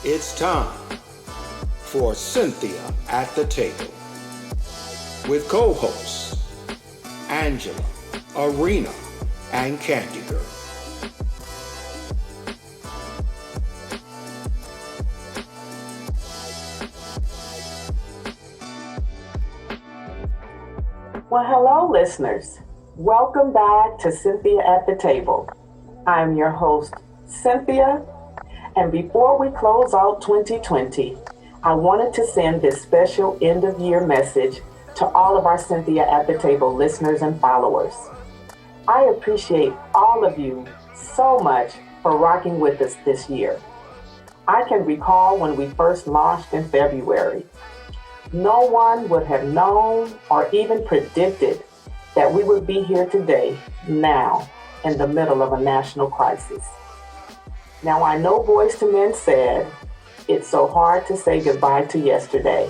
It's time for Cynthia at the Table with co-hosts Angela, Arena, and Candy Girl. Well, hello, listeners. Welcome back to Cynthia at the Table. I'm your host, Cynthia. And before we close out 2020, I wanted to send this special end-of-year message to all of our Cynthia at the Table listeners and followers. I appreciate all of you so much for rocking with us this year. I can recall when we first launched in February. No one would have known or even predicted that we would be here today, now, in the middle of a national crisis. Now, I know Boyz II Men said, it's so hard to say goodbye to yesterday.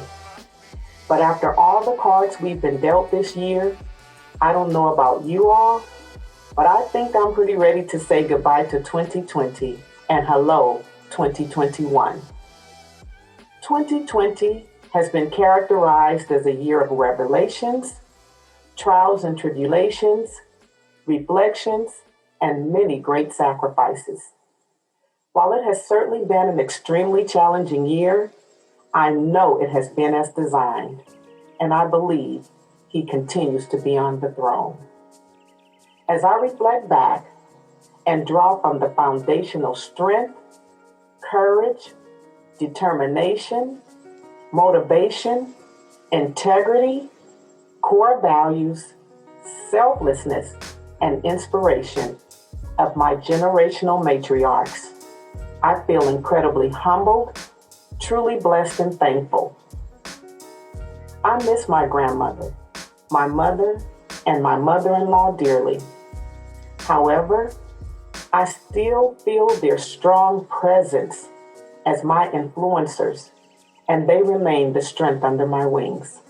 But after all the cards we've been dealt this year, I don't know about you all, but I think I'm pretty ready to say goodbye to 2020 and hello, 2021. 2020 has been characterized as a year of revelations, trials and tribulations, reflections, and many great sacrifices. While it has certainly been an extremely challenging year, I know it has been as designed, and I believe He continues to be on the throne. As I reflect back and draw from the foundational strength, courage, determination, motivation, integrity, core values, selflessness, and inspiration of my generational matriarchs, I feel incredibly humbled, truly blessed, and thankful. I miss my grandmother, my mother, and my mother-in-law dearly. However, I still feel their strong presence as my influencers, and they remain the strength under my wings.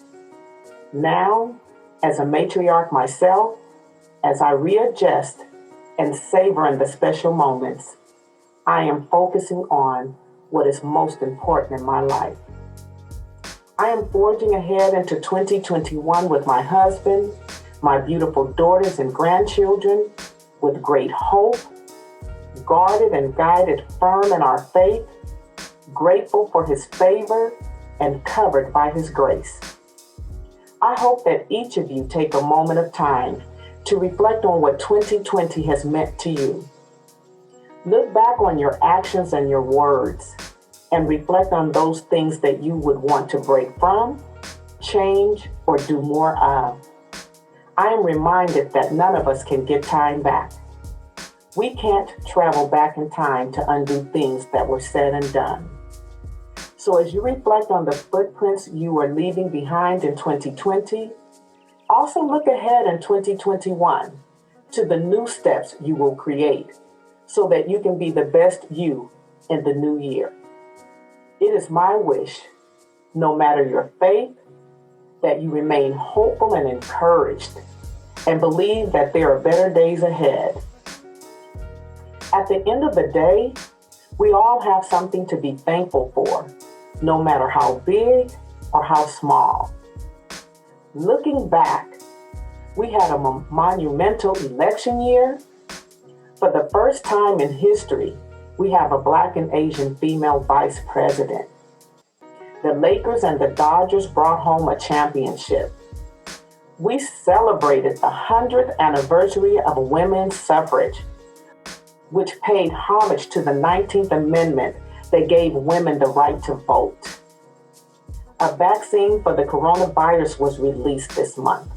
Now, as a matriarch myself, as I readjust and savor in the special moments, I am focusing on what is most important in my life. I am forging ahead into 2021 with my husband, my beautiful daughters and grandchildren, with great hope, guarded and guided firm in our faith, grateful for His favor, and covered by His grace. I hope that each of you take a moment of time to reflect on what 2020 has meant to you. Look back on your actions and your words and reflect on those things that you would want to break from, change, or do more of. I am reminded that none of us can get time back. We can't travel back in time to undo things that were said and done. So as you reflect on the footprints you are leaving behind in 2020, also look ahead in 2021 to the new steps you will create so that you can be the best you in the new year. It is my wish, no matter your faith, that you remain hopeful and encouraged and believe that there are better days ahead. At the end of the day, we all have something to be thankful for, no matter how big or how small. Looking back, we had a monumental election year. For the first time in history, we have a Black and Asian female vice president. The Lakers and the Dodgers brought home a championship. We celebrated the 100th anniversary of women's suffrage, which paid homage to the 19th Amendment that gave women the right to vote. A vaccine for the coronavirus was released this month.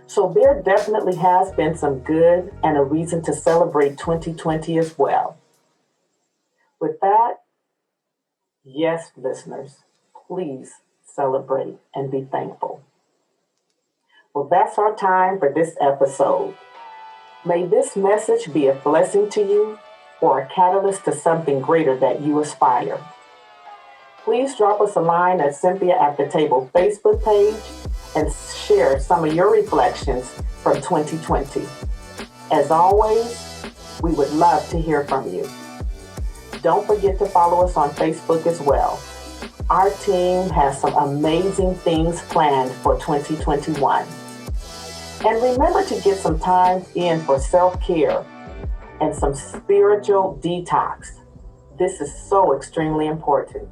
So there definitely has been some good and a reason to celebrate 2020 as well. With that, yes, listeners, please celebrate and be thankful. Well, that's our time for this episode. May this message be a blessing to you or a catalyst to something greater that you aspire. Please drop us a line at Cynthia at the Table Facebook page and share some of your reflections from 2020. As always, we would love to hear from you. Don't forget to follow us on Facebook as well. Our team has some amazing things planned for 2021. And remember to get some time in for self-care and some spiritual detox. This is so extremely important.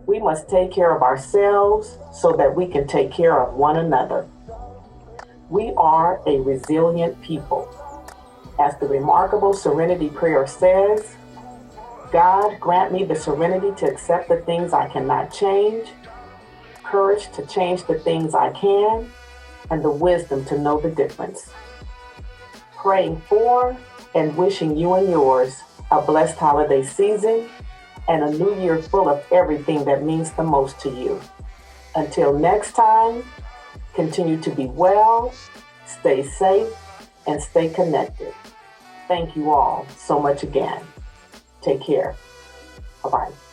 We must take care of ourselves so that we can take care of one another. We are a resilient people. As the remarkable Serenity Prayer says, God, grant me the serenity to accept the things I cannot change, courage to change the things I can, and the wisdom to know the difference. Praying for and wishing you and yours a blessed holiday season and a new year full of everything that means the most to you. Until next time, continue to be well, stay safe, and stay connected. Thank you all so much again. Take care. Bye-bye.